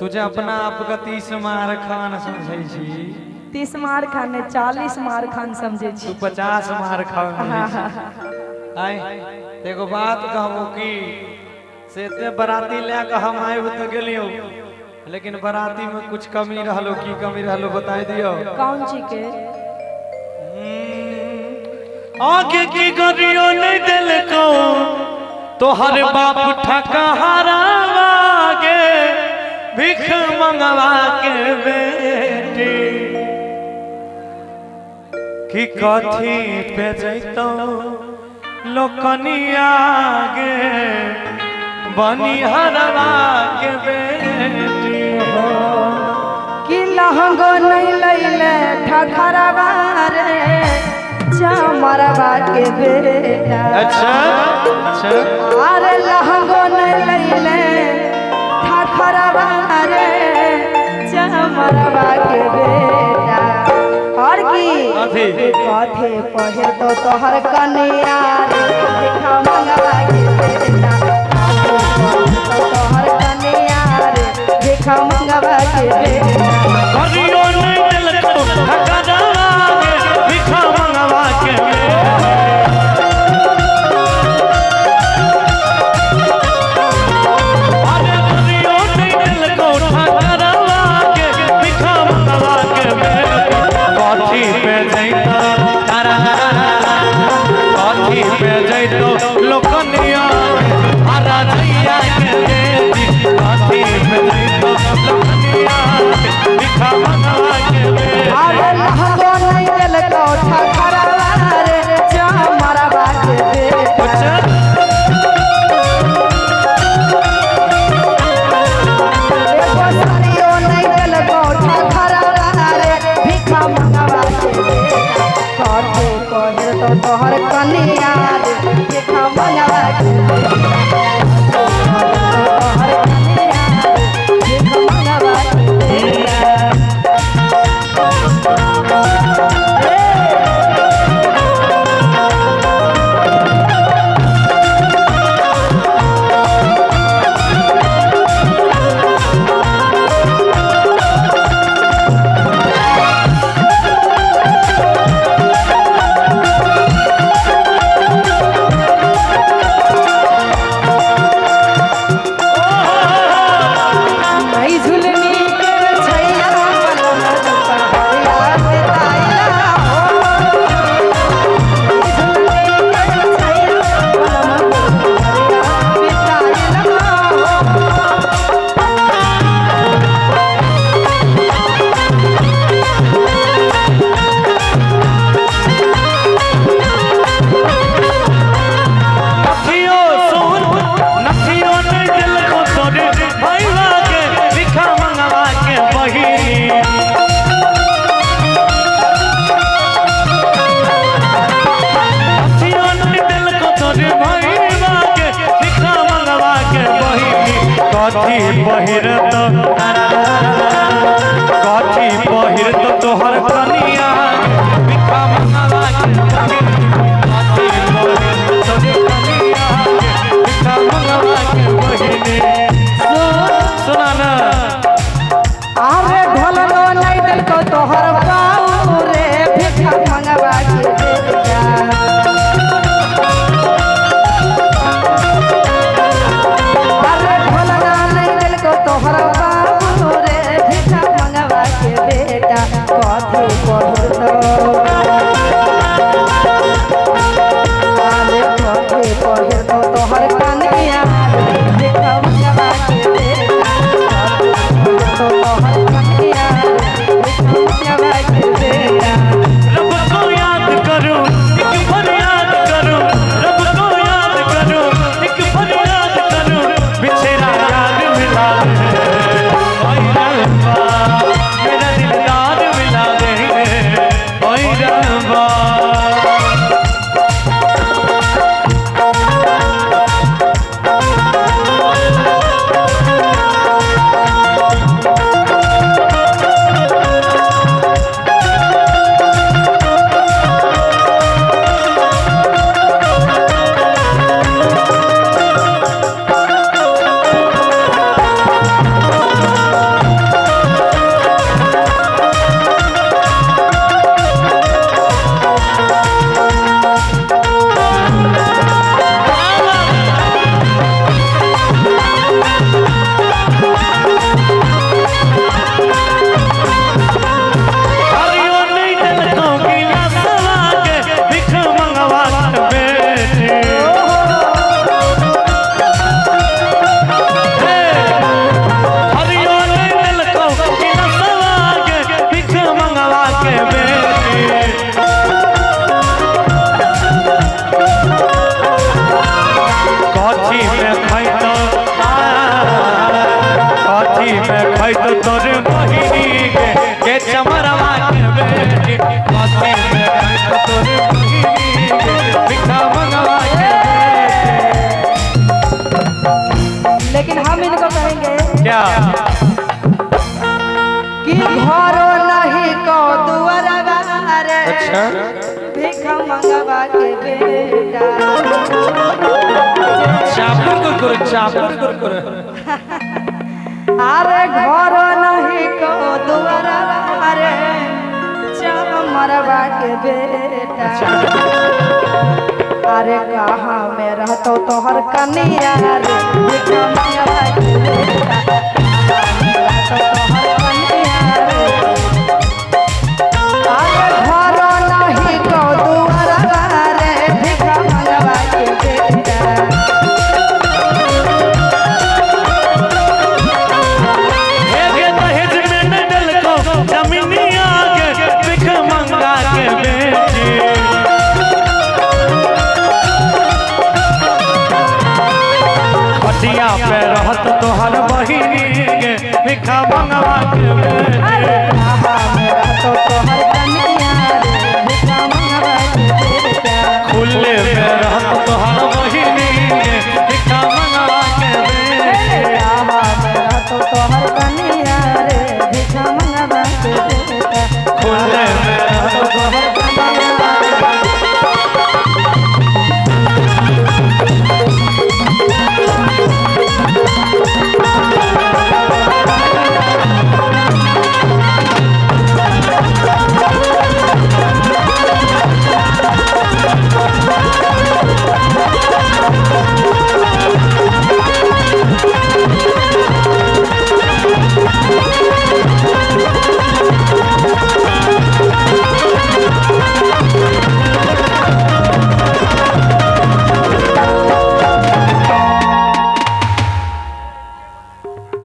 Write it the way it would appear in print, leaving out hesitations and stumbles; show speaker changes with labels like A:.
A: तुझे अपना आप का 30 मार खान समझे छी
B: 30 मार खान ने 40 मार खान समझे छी
A: तू 50 मार खान आय देखो बात कहबो की से ते बराती ले के हम आए तो गेलियो लेकिन बराती में कुछ कमी रहलो की कमी रहलो बताई दियो
B: कौन ची के
A: आगे की गरियो नहीं दिल को तो हर बाप ठका हरावागे भिख मंगवा के बेटी की कथी पे जैतो लोकनिया गे बनी हरवा के बेटी
B: कि लहंगो नहीं लैले ठठरवा रे मरवा के बेटा
A: अच्छा अच्छा
B: अरे लहंगो नहीं लैले ठठरवा रे मरवा के बेटा और की कथे पहे तो तोहर कन्या रे देखा मंगवा के बेटा तोहर कन्या रे देखा मंगवा के बेटा
A: गरियो नहीं दिल को ठकरावा के भिखा मंगवा के अरे गरियो नहीं दिल को ठकरावा के भिखा मंगवा के कथी पे जैतो तारा कथी पे जैतो लोकनिया हरा जइया के बेटी कथी पे जैतो लोकनिया भिखा मंगवा के
B: अरे लहंगो नहीं दिल को ठठरवा रे मरवा के बेटा देखो सारियो नहीं दिल को ठठरवा रे भिखा मंगवा के बेटा कथे कहे तो तोहर कन्या रे भिखा मंगवा के बेटा तोहर कन्या रे भिखा मंगवा के बेटा कथी पहिर तो तोहर कनिया भिखा मंगवा के कथी पहिर तो कनिया भिखा मंगवा के बहिनी सुना ना अरे ढोलनो नहीं दिल को तोहर बाऊ रे भिखा मंगवा के बेटा अरे ढोलना नहीं दिल को तोहर बाऊ रे भिखा मंगवा के बेटा कथे पढ़ो तो अरे कथे पढ़ो तो तोहर कन्या रे भिखा मंगवा के बेटा तो तोहर कन्या रे भिखा मंगवा के बेटा
A: रब को याद करो एक फरियाद करो रब को याद करो एक फरियाद करो बिछड़ा याद मिला मेरा दिलदार मिला दे ओए रब्बा
C: कि घरो नहीं को दुआरवा रे
A: अच्छा
C: भिख मंगवा के बेटा
A: चापर गुर
C: अरे घरो नहीं को दुआरवा रे मरवा के बेटा अरे कहाँ में रहतो तोहर कनिया रे भिख मंगवा के बेटा
B: पे रहत तोहर बहिनी के भिखा